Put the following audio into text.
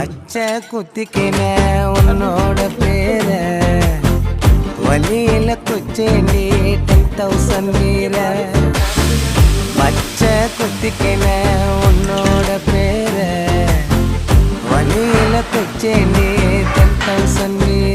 பச்சை குத்திக்கின உன்னோட பேர வழியில குச்சேண்டி 10,000 வீர பச்சை குத்திக்கின உன்னோட பேர வழியில குச்சேண்டி 10,000 வீர